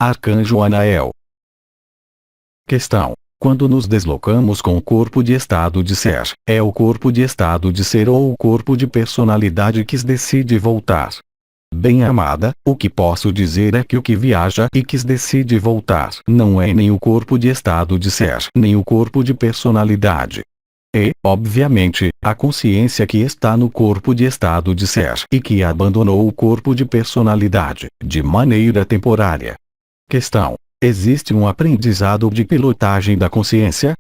Arcanjo Anael. Questão: quando nos deslocamos com o corpo de estado de ser, é o corpo de estado de ser ou o corpo de personalidade que decide voltar? Bem-amada, o que posso dizer é que o que viaja e que decide voltar não é nem o corpo de estado de ser, nem o corpo de personalidade. É, obviamente, a consciência que está no corpo de estado de ser e que abandonou o corpo de personalidade, de maneira temporária. Questão: existe um aprendizado de pilotagem da consciência?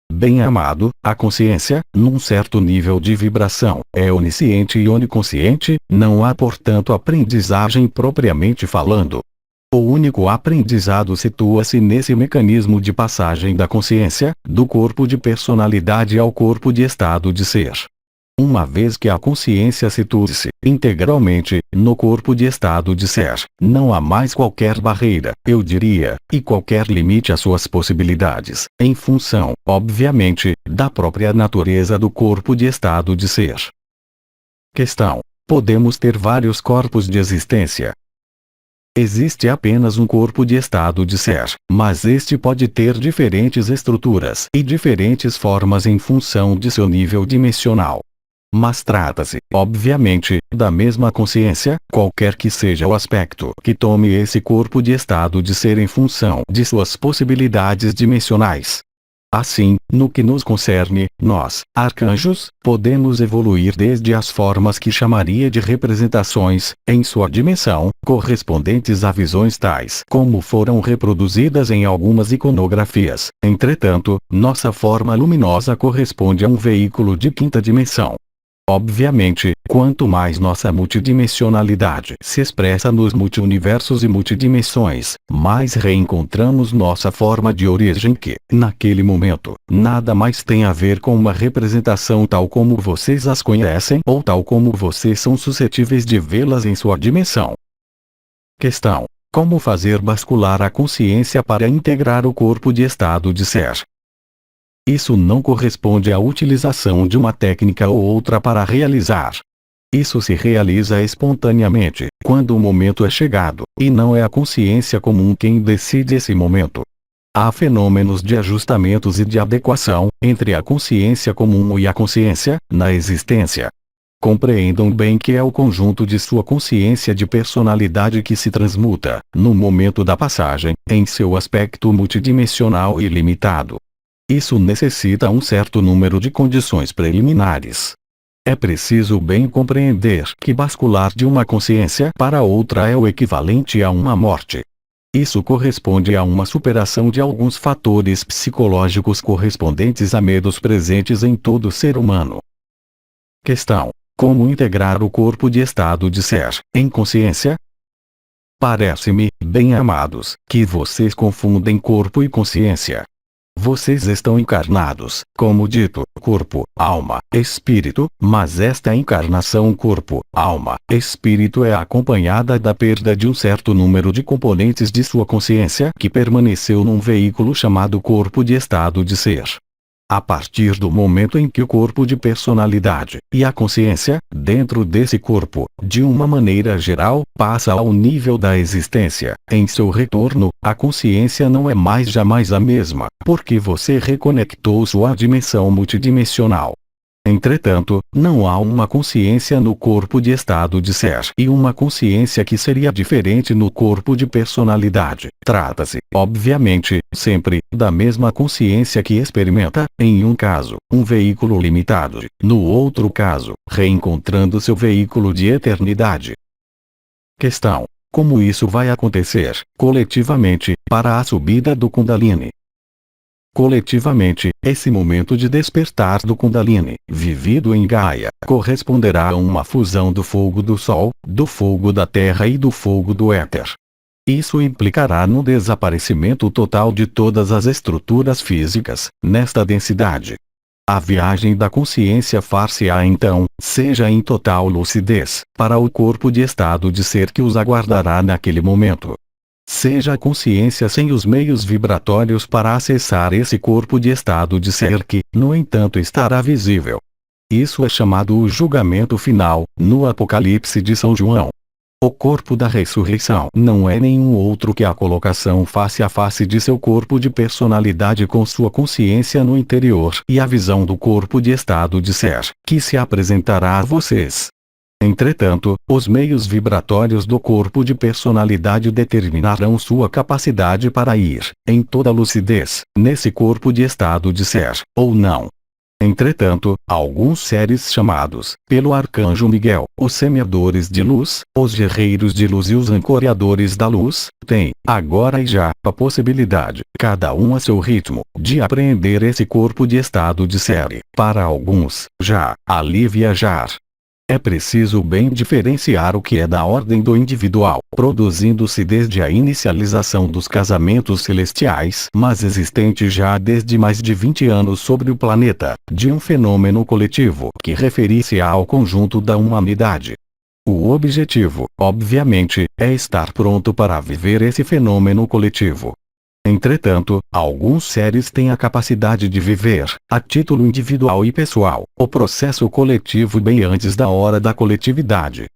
Bem-amado, a consciência, num certo nível de vibração, é onisciente e oniconsciente, não há portanto aprendizagem propriamente falando. O único aprendizado situa-se nesse mecanismo de passagem da consciência, do corpo de personalidade ao corpo de estado de ser. Uma vez que a consciência situa-se integralmente no corpo de estado de ser, não há mais qualquer barreira, eu diria, e qualquer limite às suas possibilidades, em função, obviamente, da própria natureza do corpo de estado de ser. Questão: podemos ter vários corpos de existência? Existe apenas um corpo de estado de ser, mas este pode ter diferentes estruturas e diferentes formas em função de seu nível dimensional. Mas trata-se, obviamente, da mesma consciência, qualquer que seja o aspecto que tome esse corpo de estado de ser em função de suas possibilidades dimensionais. Assim, no que nos concerne, nós, arcanjos, podemos evoluir desde as formas que chamaria de representações, em sua dimensão, correspondentes a visões tais como foram reproduzidas em algumas iconografias. Entretanto, nossa forma luminosa corresponde a um veículo de quinta dimensão. Obviamente, quanto mais nossa multidimensionalidade se expressa nos multiuniversos e multidimensões, mais reencontramos nossa forma de origem que, naquele momento, nada mais tem a ver com uma representação tal como vocês as conhecem ou tal como vocês são suscetíveis de vê-las em sua dimensão. Questão: como fazer bascular a consciência para integrar o corpo de estado de ser? Isso não corresponde à utilização de uma técnica ou outra para realizar. Isso se realiza espontaneamente, quando o momento é chegado, e não é a consciência comum quem decide esse momento. Há fenômenos de ajustamentos e de adequação entre a consciência comum e a consciência na existência. Compreendam bem que é o conjunto de sua consciência de personalidade que se transmuta, no momento da passagem, em seu aspecto multidimensional e limitado. Isso necessita um certo número de condições preliminares. É preciso bem compreender que bascular de uma consciência para outra é o equivalente a uma morte. Isso corresponde a uma superação de alguns fatores psicológicos correspondentes a medos presentes em todo ser humano. Questão: como integrar o corpo de estado de ser, em consciência? Parece-me, bem-amados, que vocês confundem corpo e consciência. Vocês estão encarnados, como dito, corpo, alma, espírito, mas esta encarnação corpo, alma, espírito é acompanhada da perda de um certo número de componentes de sua consciência que permaneceu num veículo chamado corpo de estado de ser. A partir do momento em que o corpo de personalidade e a consciência, dentro desse corpo, de uma maneira geral, passa ao nível da existência, em seu retorno, a consciência não é mais jamais a mesma, porque você reconectou sua dimensão multidimensional. Entretanto, não há uma consciência no corpo de estado de ser e uma consciência que seria diferente no corpo de personalidade. Trata-se, obviamente, sempre, da mesma consciência que experimenta, em um caso, um veículo limitado, no outro caso, reencontrando seu veículo de eternidade. Questão: como isso vai acontecer, coletivamente, para a subida do Kundalini? Coletivamente, esse momento de despertar do Kundalini, vivido em Gaia, corresponderá a uma fusão do fogo do Sol, do fogo da Terra e do fogo do Éter. Isso implicará no desaparecimento total de todas as estruturas físicas, nesta densidade. A viagem da consciência far-se-á então, seja em total lucidez, para o corpo de estado de ser que os aguardará naquele momento. Seja a consciência sem os meios vibratórios para acessar esse corpo de estado de ser que, no entanto, estará visível. Isso é chamado o julgamento final, no Apocalipse de São João. O corpo da ressurreição não é nenhum outro que a colocação face a face de seu corpo de personalidade com sua consciência no interior e a visão do corpo de estado de ser, que se apresentará a vocês. Entretanto, os meios vibratórios do corpo de personalidade determinarão sua capacidade para ir, em toda lucidez, nesse corpo de estado de ser, ou não. Entretanto, alguns seres chamados, pelo Arcanjo Miguel, os semeadores de luz, os guerreiros de luz e os ancoradores da luz, têm, agora e já, a possibilidade, cada um a seu ritmo, de apreender esse corpo de estado de ser, para alguns, já, ali viajar. É preciso bem diferenciar o que é da ordem do individual, produzindo-se desde a inicialização dos casamentos celestiais, mas existente já desde mais de 20 anos sobre o planeta, de um fenômeno coletivo que referisse ao conjunto da humanidade. O objetivo, obviamente, é estar pronto para viver esse fenômeno coletivo. Entretanto, alguns seres têm a capacidade de viver, a título individual e pessoal, o processo coletivo bem antes da hora da coletividade.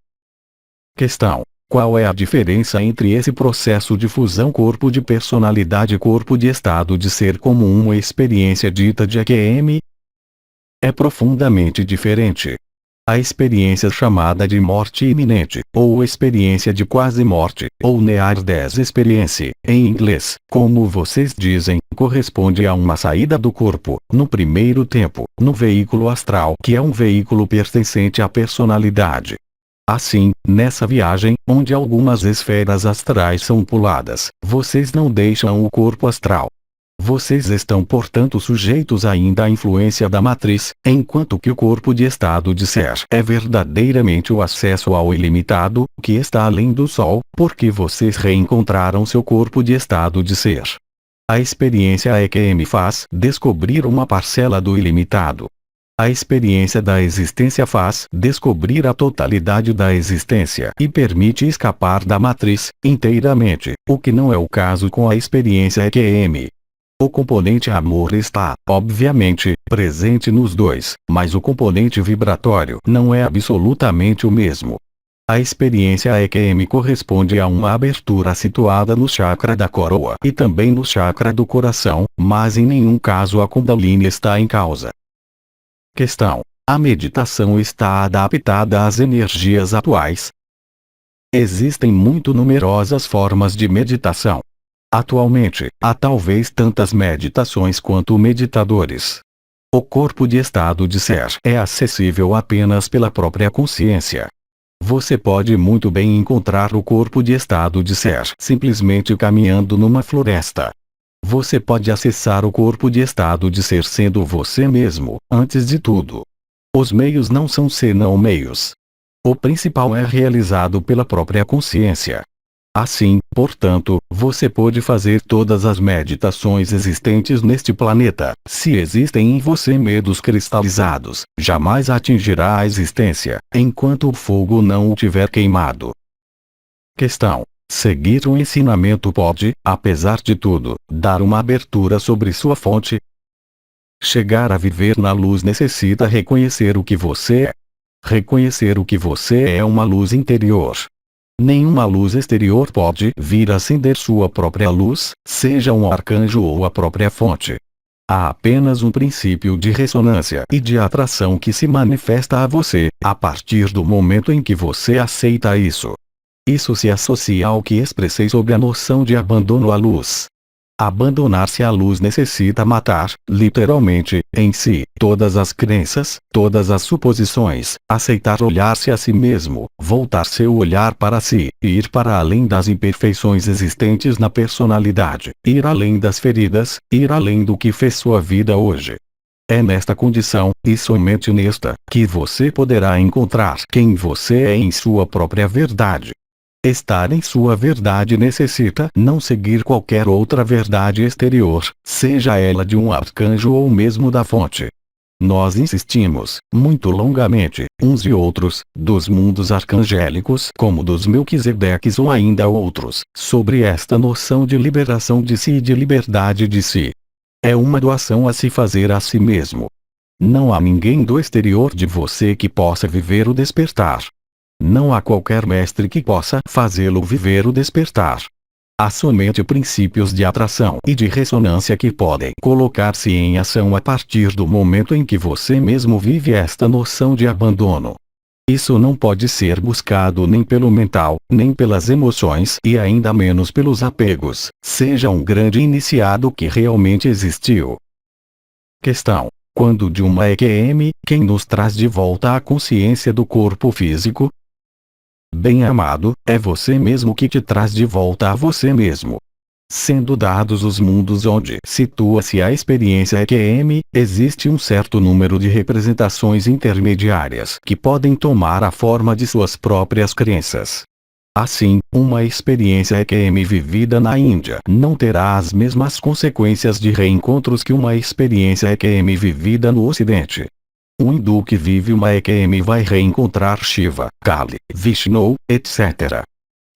Questão: qual é a diferença entre esse processo de fusão corpo de personalidade e corpo de estado de ser como uma experiência dita de EQM? É profundamente diferente. A experiência chamada de morte iminente, ou experiência de quase morte, ou Near Death Experience, em inglês, como vocês dizem, corresponde a uma saída do corpo, no primeiro tempo, no veículo astral, que é um veículo pertencente à personalidade. Assim, nessa viagem, onde algumas esferas astrais são puladas, vocês não deixam o corpo astral. Vocês estão portanto sujeitos ainda à influência da matriz, enquanto que o corpo de estado de ser é verdadeiramente o acesso ao ilimitado, que está além do Sol, porque vocês reencontraram seu corpo de estado de ser. A experiência é que me faz descobrir uma parcela do ilimitado. A experiência da existência faz descobrir a totalidade da existência e permite escapar da matriz, inteiramente, o que não é o caso com a experiência EQM. O componente amor está, obviamente, presente nos dois, mas o componente vibratório não é absolutamente o mesmo. A experiência EQM corresponde a uma abertura situada no chakra da coroa e também no chakra do coração, mas em nenhum caso a Kundalini está em causa. Questão: a meditação está adaptada às energias atuais? Existem muito numerosas formas de meditação. Atualmente, há talvez tantas meditações quanto meditadores. O corpo de estado de ser é acessível apenas pela própria consciência. Você pode muito bem encontrar o corpo de estado de ser simplesmente caminhando numa floresta. Você pode acessar o corpo de estado de ser sendo você mesmo, antes de tudo. Os meios não são senão meios. O principal é realizado pela própria consciência. Assim, portanto, você pode fazer todas as meditações existentes neste planeta. Se existem em você medos cristalizados, jamais atingirá a existência, enquanto o fogo não o tiver queimado. Questão: seguir o ensinamento pode, apesar de tudo, dar uma abertura sobre sua fonte? Chegar a viver na luz necessita reconhecer o que você é. Reconhecer o que você é uma luz interior. Nenhuma luz exterior pode vir acender sua própria luz, seja um arcanjo ou a própria fonte. Há apenas um princípio de ressonância e de atração que se manifesta a você, a partir do momento em que você aceita isso. Isso se associa ao que expressei sobre a noção de abandono à luz. Abandonar-se à luz necessita matar, literalmente, em si, todas as crenças, todas as suposições, aceitar olhar-se a si mesmo, voltar seu olhar para si, ir para além das imperfeições existentes na personalidade, ir além das feridas, ir além do que fez sua vida hoje. É nesta condição, e somente nesta, que você poderá encontrar quem você é em sua própria verdade. Estar em sua verdade necessita não seguir qualquer outra verdade exterior, seja ela de um arcanjo ou mesmo da fonte. Nós insistimos, muito longamente, uns e outros, dos mundos arcangélicos como dos Melquisedeques ou ainda outros, sobre esta noção de liberação de si e de liberdade de si. É uma doação a se fazer a si mesmo. Não há ninguém do exterior de você que possa viver o despertar. Não há qualquer mestre que possa fazê-lo viver o despertar. Há somente princípios de atração e de ressonância que podem colocar-se em ação a partir do momento em que você mesmo vive esta noção de abandono. Isso não pode ser buscado nem pelo mental, nem pelas emoções e ainda menos pelos apegos, seja um grande iniciado que realmente existiu. Questão: quando de uma EQM, quem nos traz de volta a consciência do corpo físico? Bem-amado, é você mesmo que te traz de volta a você mesmo. Sendo dados os mundos onde situa-se a experiência EQM, existe um certo número de representações intermediárias que podem tomar a forma de suas próprias crenças. Assim, uma experiência EQM vivida na Índia não terá as mesmas consequências de reencontros que uma experiência EQM vivida no Ocidente. Um hindu que vive uma EQM vai reencontrar Shiva, Kali, Vishnu, etc.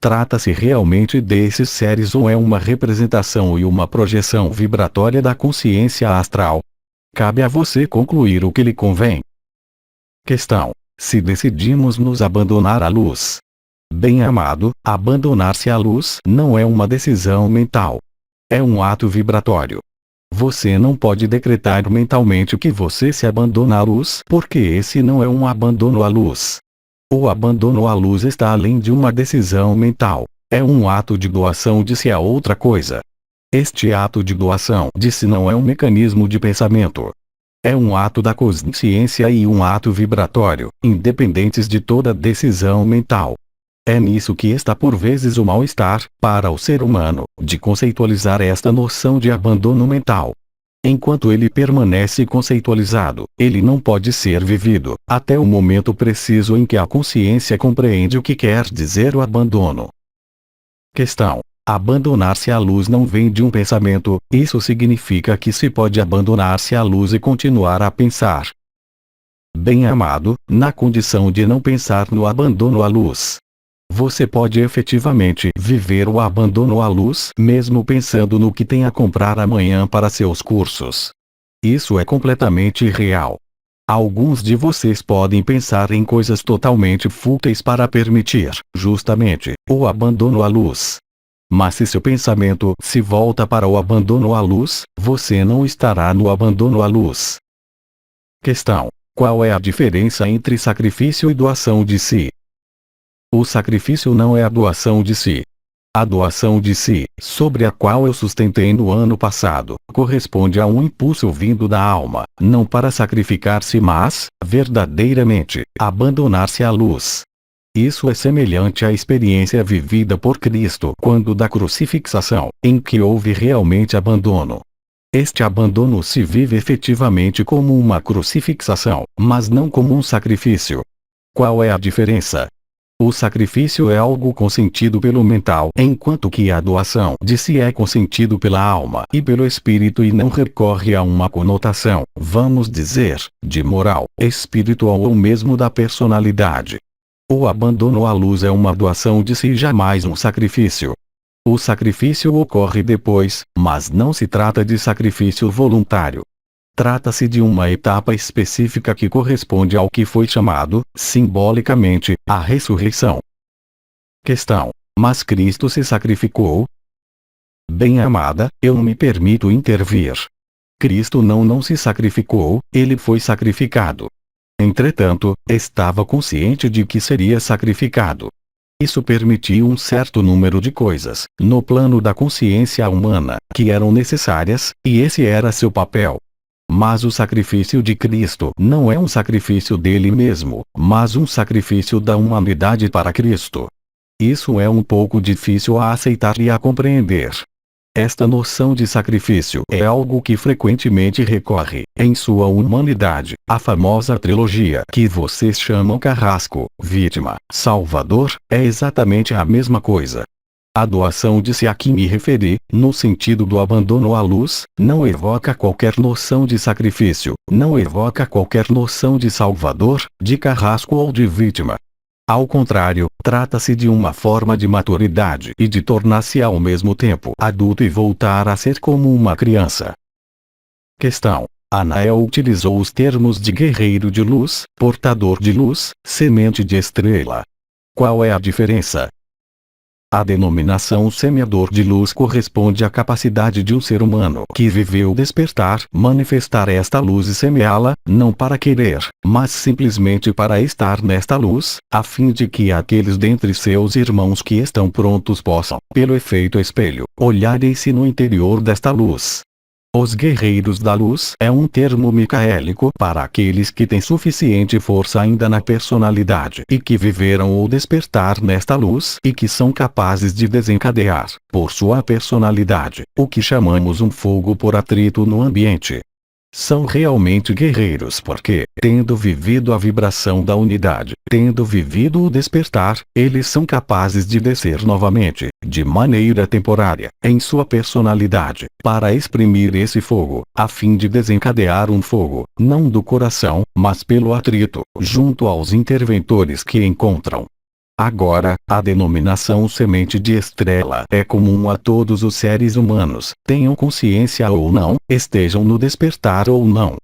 Trata-se realmente desses seres ou é uma representação e uma projeção vibratória da consciência astral? Cabe a você concluir o que lhe convém. Questão: se decidimos nos abandonar à luz. Bem-amado, abandonar-se à luz não é uma decisão mental. É um ato vibratório. Você não pode decretar mentalmente que você se abandona à luz, porque esse não é um abandono à luz. O abandono à luz está além de uma decisão mental. É um ato de doação de si a outra coisa. Este ato de doação de si não é um mecanismo de pensamento. É um ato da consciência e um ato vibratório, independentes de toda decisão mental. É nisso que está por vezes o mal-estar, para o ser humano, de conceitualizar esta noção de abandono mental. Enquanto ele permanece conceitualizado, ele não pode ser vivido, até o momento preciso em que a consciência compreende o que quer dizer o abandono. Questão: abandonar-se à luz não vem de um pensamento, isso significa que se pode abandonar-se à luz e continuar a pensar. Bem-amado, na condição de não pensar no abandono à luz. Você pode efetivamente viver o abandono à luz mesmo pensando no que tem a comprar amanhã para seus cursos. Isso é completamente irreal. Alguns de vocês podem pensar em coisas totalmente fúteis para permitir, justamente, o abandono à luz. Mas se seu pensamento se volta para o abandono à luz, você não estará no abandono à luz. Questão: qual é a diferença entre sacrifício e doação de si? O sacrifício não é a doação de si. A doação de si, sobre a qual eu sustentei no ano passado, corresponde a um impulso vindo da alma, não para sacrificar-se mas, verdadeiramente, abandonar-se à luz. Isso é semelhante à experiência vivida por Cristo quando da crucifixação, em que houve realmente abandono. Este abandono se vive efetivamente como uma crucifixação, mas não como um sacrifício. Qual é a diferença? O sacrifício é algo consentido pelo mental, enquanto que a doação de si é consentido pela alma e pelo espírito e não recorre a uma conotação, vamos dizer, de moral, espiritual ou mesmo da personalidade. O abandono à luz é uma doação de si e jamais um sacrifício. O sacrifício ocorre depois, mas não se trata de sacrifício voluntário. Trata-se de uma etapa específica que corresponde ao que foi chamado, simbolicamente, a ressurreição. Questão: mas Cristo se sacrificou? Bem-amada, eu me permito intervir. Cristo não se sacrificou, ele foi sacrificado. Entretanto, estava consciente de que seria sacrificado. Isso permitiu um certo número de coisas, no plano da consciência humana, que eram necessárias, e esse era seu papel. Mas o sacrifício de Cristo não é um sacrifício dele mesmo, mas um sacrifício da humanidade para Cristo. Isso é um pouco difícil a aceitar e a compreender. Esta noção de sacrifício é algo que frequentemente recorre, em sua humanidade, à famosa trilogia que vocês chamam carrasco, vítima, salvador, é exatamente a mesma coisa. A doação de si a que me referi, no sentido do abandono à luz, não evoca qualquer noção de sacrifício, não evoca qualquer noção de salvador, de carrasco ou de vítima. Ao contrário, trata-se de uma forma de maturidade e de tornar-se ao mesmo tempo adulto e voltar a ser como uma criança. Questão: Anael utilizou os termos de guerreiro de luz, portador de luz, semente de estrela. Qual é a diferença? A denominação semeador de luz corresponde à capacidade de um ser humano que viveu despertar, manifestar esta luz e semeá-la, não para querer, mas simplesmente para estar nesta luz, a fim de que aqueles dentre seus irmãos que estão prontos possam, pelo efeito espelho, olharem-se no interior desta luz. Os guerreiros da luz é um termo micaélico para aqueles que têm suficiente força ainda na personalidade e que viveram o despertar nesta luz e que são capazes de desencadear, por sua personalidade, o que chamamos um fogo por atrito no ambiente. São realmente guerreiros porque, tendo vivido a vibração da unidade, tendo vivido o despertar, eles são capazes de descer novamente, de maneira temporária, em sua personalidade, para exprimir esse fogo, a fim de desencadear um fogo, não do coração, mas pelo atrito, junto aos interventores que encontram. Agora, a denominação semente de estrela é comum a todos os seres humanos, tenham consciência ou não, estejam no despertar ou não.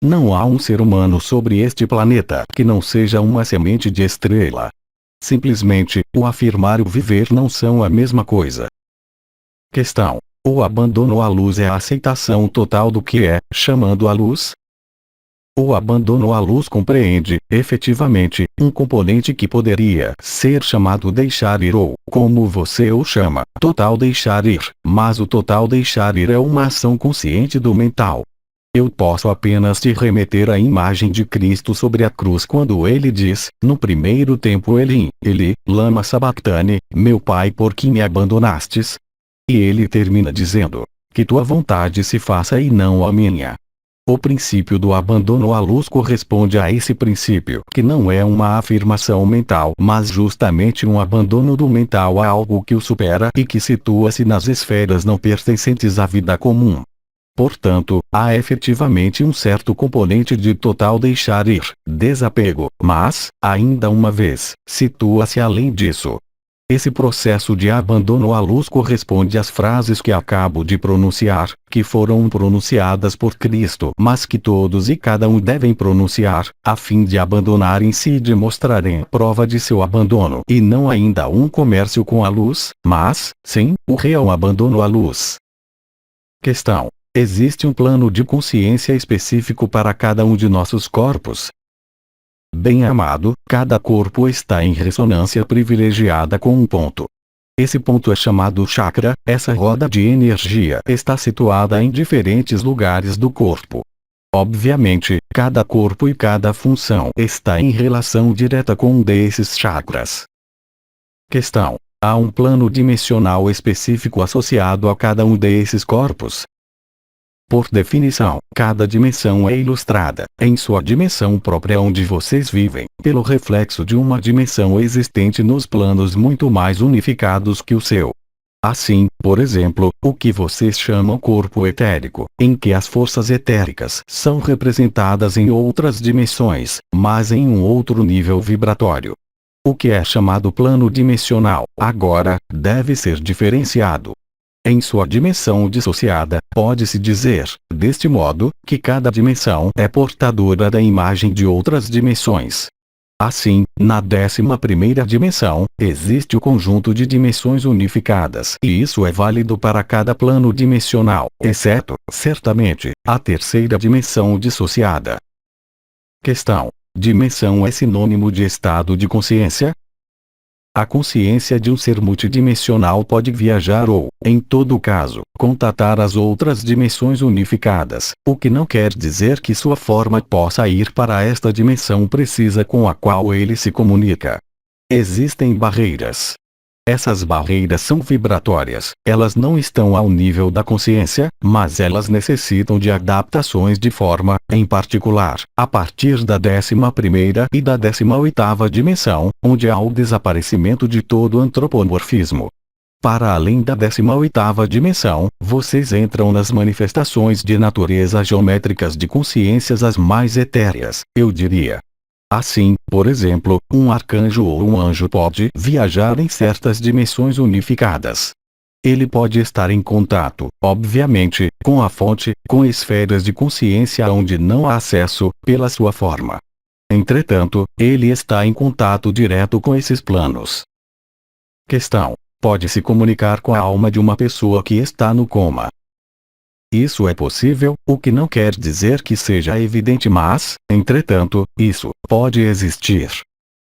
Não há um ser humano sobre este planeta que não seja uma semente de estrela. Simplesmente, o afirmar e o viver não são a mesma coisa. Questão: o abandono à luz é a aceitação total do que é, chamando a luz? O abandono à luz compreende, efetivamente, um componente que poderia ser chamado deixar ir ou, como você o chama, total deixar ir, mas o total deixar ir é uma ação consciente do mental. Eu posso apenas te remeter à imagem de Cristo sobre a cruz quando ele diz, no primeiro tempo Eli, lama sabachthani, meu Pai por que me abandonastes? E ele termina dizendo, que tua vontade se faça e não a minha. O princípio do abandono à luz corresponde a esse princípio, que não é uma afirmação mental, mas justamente um abandono do mental a algo que o supera e que situa-se nas esferas não pertencentes à vida comum. Portanto, há efetivamente um certo componente de total deixar ir, desapego, mas, ainda uma vez, situa-se além disso. Esse processo de abandono à luz corresponde às frases que acabo de pronunciar, que foram pronunciadas por Cristo, mas que todos e cada um devem pronunciar, a fim de abandonarem-se e de mostrarem a prova de seu abandono, e não ainda um comércio com a luz, mas, sim, o real abandono à luz. Questão: existe um plano de consciência específico para cada um de nossos corpos? Bem-amado, cada corpo está em ressonância privilegiada com um ponto. Esse ponto é chamado chakra, essa roda de energia está situada em diferentes lugares do corpo. Obviamente, cada corpo e cada função está em relação direta com um desses chakras. Questão: há um plano dimensional específico associado a cada um desses corpos? Por definição, cada dimensão é ilustrada, em sua dimensão própria onde vocês vivem, pelo reflexo de uma dimensão existente nos planos muito mais unificados que o seu. Assim, por exemplo, o que vocês chamam corpo etérico, em que as forças etéricas são representadas em outras dimensões, mas em um outro nível vibratório. O que é chamado plano dimensional, agora, deve ser diferenciado. Em sua dimensão dissociada, pode-se dizer, deste modo, que cada dimensão é portadora da imagem de outras dimensões. Assim, na 11ª dimensão, existe o conjunto de dimensões unificadas e isso é válido para cada plano dimensional, exceto, certamente, a 3ª dimensão dissociada. Questão: dimensão é sinônimo de estado de consciência? A consciência de um ser multidimensional pode viajar ou, em todo caso, contatar as outras dimensões unificadas, o que não quer dizer que sua forma possa ir para esta dimensão precisa com a qual ele se comunica. Existem barreiras. Essas barreiras são vibratórias, elas não estão ao nível da consciência, mas elas necessitam de adaptações de forma, em particular, a partir da 11ª e da 18ª dimensão, onde há o desaparecimento de todo antropomorfismo. Para além da 18ª dimensão, vocês entram nas manifestações de natureza geométricas de consciências as mais etéreas, eu diria. Assim, por exemplo, um arcanjo ou um anjo pode viajar em certas dimensões unificadas. Ele pode estar em contato, obviamente, com a fonte, com esferas de consciência onde não há acesso, pela sua forma. Entretanto, ele está em contato direto com esses planos. Questão: pode-se comunicar com a alma de uma pessoa que está no coma? Isso é possível, o que não quer dizer que seja evidente, mas, entretanto, isso pode existir.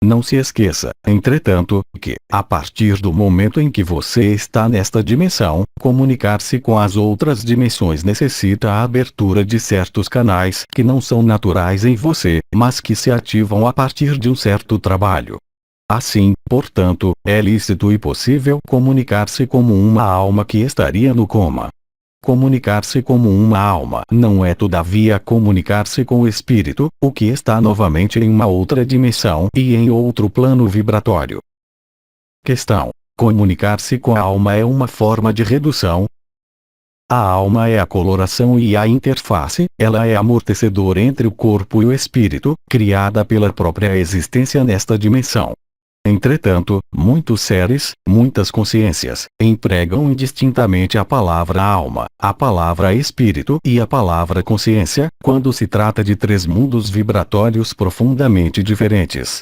Não se esqueça, entretanto, que, a partir do momento em que você está nesta dimensão, comunicar-se com as outras dimensões necessita a abertura de certos canais que não são naturais em você, mas que se ativam a partir de um certo trabalho. Assim, portanto, é lícito e possível comunicar-se como uma alma que estaria no coma. Comunicar-se como uma alma não é todavia comunicar-se com o espírito, o que está novamente em uma outra dimensão e em outro plano vibratório. Questão: comunicar-se com a alma é uma forma de redução? A alma é a coloração e a interface, ela é amortecedor entre o corpo e o espírito, criada pela própria existência nesta dimensão. Entretanto, muitos seres, muitas consciências, empregam indistintamente a palavra alma, a palavra espírito e a palavra consciência, quando se trata de três mundos vibratórios profundamente diferentes.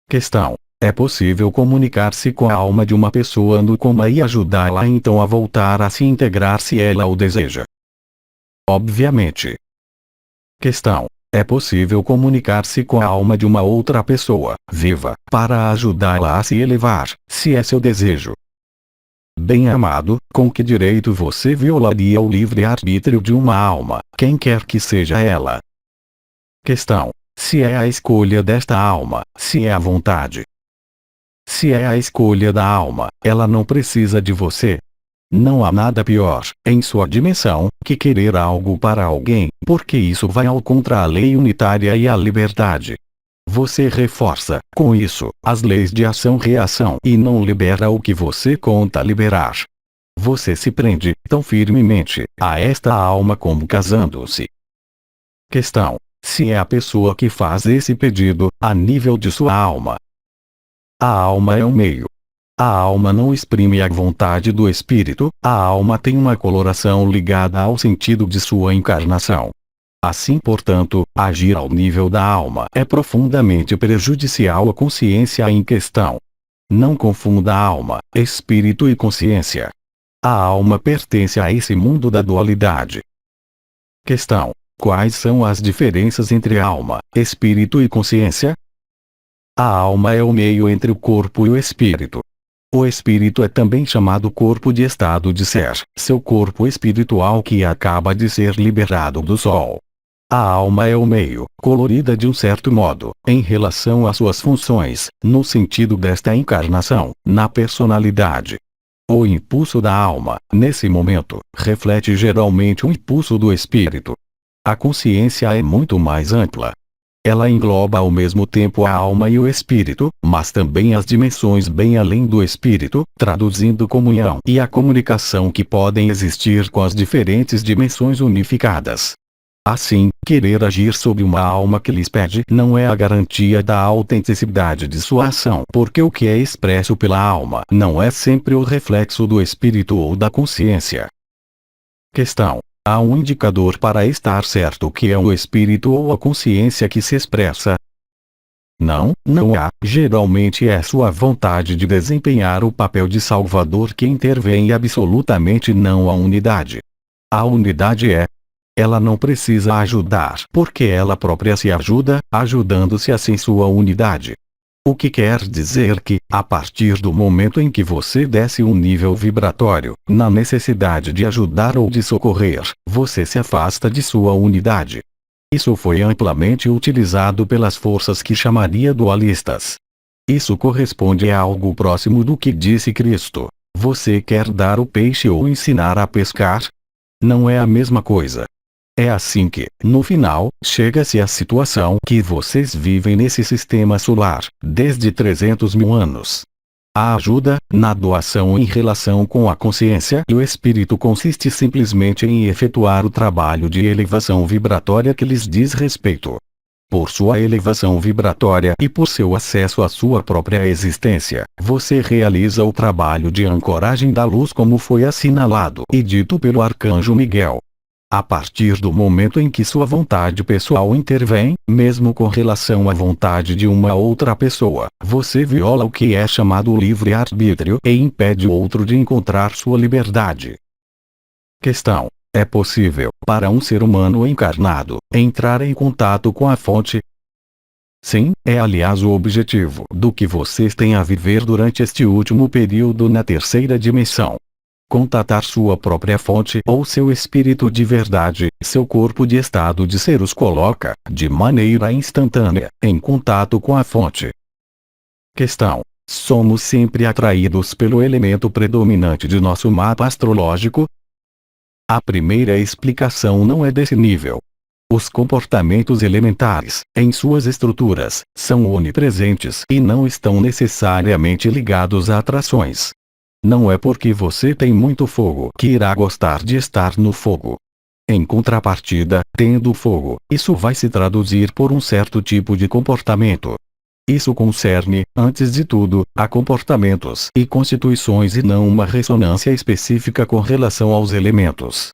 Questão: é possível comunicar-se com a alma de uma pessoa no coma e ajudá-la então a voltar a se integrar se ela o deseja? Obviamente. Questão: é possível comunicar-se com a alma de uma outra pessoa, viva, para ajudá-la a se elevar, se é seu desejo? Bem-amado, com que direito você violaria o livre-arbítrio de uma alma, quem quer que seja ela? Questão: se é a escolha desta alma, se é a vontade. Se é a escolha da alma, ela não precisa de você. Não há nada pior, em sua dimensão, que querer algo para alguém, porque isso vai ao contra a lei unitária e a liberdade. Você reforça, com isso, as leis de ação-reação e não libera o que você conta liberar. Você se prende, tão firmemente, a esta alma como casando-se. Questão: se é a pessoa que faz esse pedido, a nível de sua alma. A alma é um meio. A alma não exprime a vontade do espírito, a alma tem uma coloração ligada ao sentido de sua encarnação. Assim, portanto, agir ao nível da alma é profundamente prejudicial à consciência em questão. Não confunda alma, espírito e consciência. A alma pertence a esse mundo da dualidade. Questão: quais são as diferenças entre alma, espírito e consciência? A alma é o meio entre o corpo e o espírito. O espírito é também chamado corpo de estado de ser, seu corpo espiritual que acaba de ser liberado do sol. A alma é o meio, colorida de um certo modo, em relação às suas funções, no sentido desta encarnação, na personalidade. O impulso da alma, nesse momento, reflete geralmente o impulso do espírito. A consciência é muito mais ampla. Ela engloba ao mesmo tempo a alma e o espírito, mas também as dimensões bem além do espírito, traduzindo comunhão e a comunicação que podem existir com as diferentes dimensões unificadas. Assim, querer agir sobre uma alma que lhes pede não é a garantia da autenticidade de sua ação, porque o que é expresso pela alma não é sempre o reflexo do espírito ou da consciência. Questão: há um indicador para estar certo que é o espírito ou a consciência que se expressa? Não há. Geralmente é sua vontade de desempenhar o papel de salvador que intervém e absolutamente não a unidade. A unidade ela não precisa ajudar porque ela própria se ajuda, ajudando-se assim sua unidade. O que quer dizer que, a partir do momento em que você desce um nível vibratório, na necessidade de ajudar ou de socorrer, você se afasta de sua unidade. Isso foi amplamente utilizado pelas forças que chamaria dualistas. Isso corresponde a algo próximo do que disse Cristo: você quer dar o peixe ou ensinar a pescar? Não é a mesma coisa. É assim que, no final, chega-se à situação que vocês vivem nesse sistema solar, desde 300 mil anos. A ajuda, na doação em relação com a consciência e o espírito consiste simplesmente em efetuar o trabalho de elevação vibratória que lhes diz respeito. Por sua elevação vibratória e por seu acesso à sua própria existência, você realiza o trabalho de ancoragem da luz como foi assinalado e dito pelo Arcanjo Miguel. A partir do momento em que sua vontade pessoal intervém, mesmo com relação à vontade de uma outra pessoa, você viola o que é chamado livre-arbítrio e impede o outro de encontrar sua liberdade. Questão: é possível, para um ser humano encarnado, entrar em contato com a fonte? Sim, é aliás o objetivo do que vocês têm a viver durante este último período na terceira dimensão. Contatar sua própria fonte ou seu espírito de verdade, seu corpo de estado de ser os coloca, de maneira instantânea, em contato com a fonte. Questão: somos sempre atraídos pelo elemento predominante de nosso mapa astrológico? A primeira explicação não é desse nível. Os comportamentos elementares, em suas estruturas, são onipresentes e não estão necessariamente ligados a atrações. Não é porque você tem muito fogo que irá gostar de estar no fogo. Em contrapartida, tendo fogo, isso vai se traduzir por um certo tipo de comportamento. Isso concerne, antes de tudo, a comportamentos e constituições e não uma ressonância específica com relação aos elementos.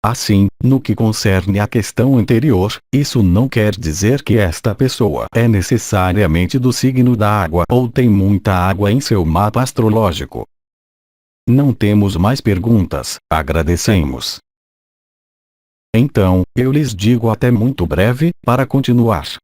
Assim, no que concerne à questão anterior, isso não quer dizer que esta pessoa é necessariamente do signo da água ou tem muita água em seu mapa astrológico. Não temos mais perguntas, agradecemos. Então, eu lhes digo até muito breve, para continuar.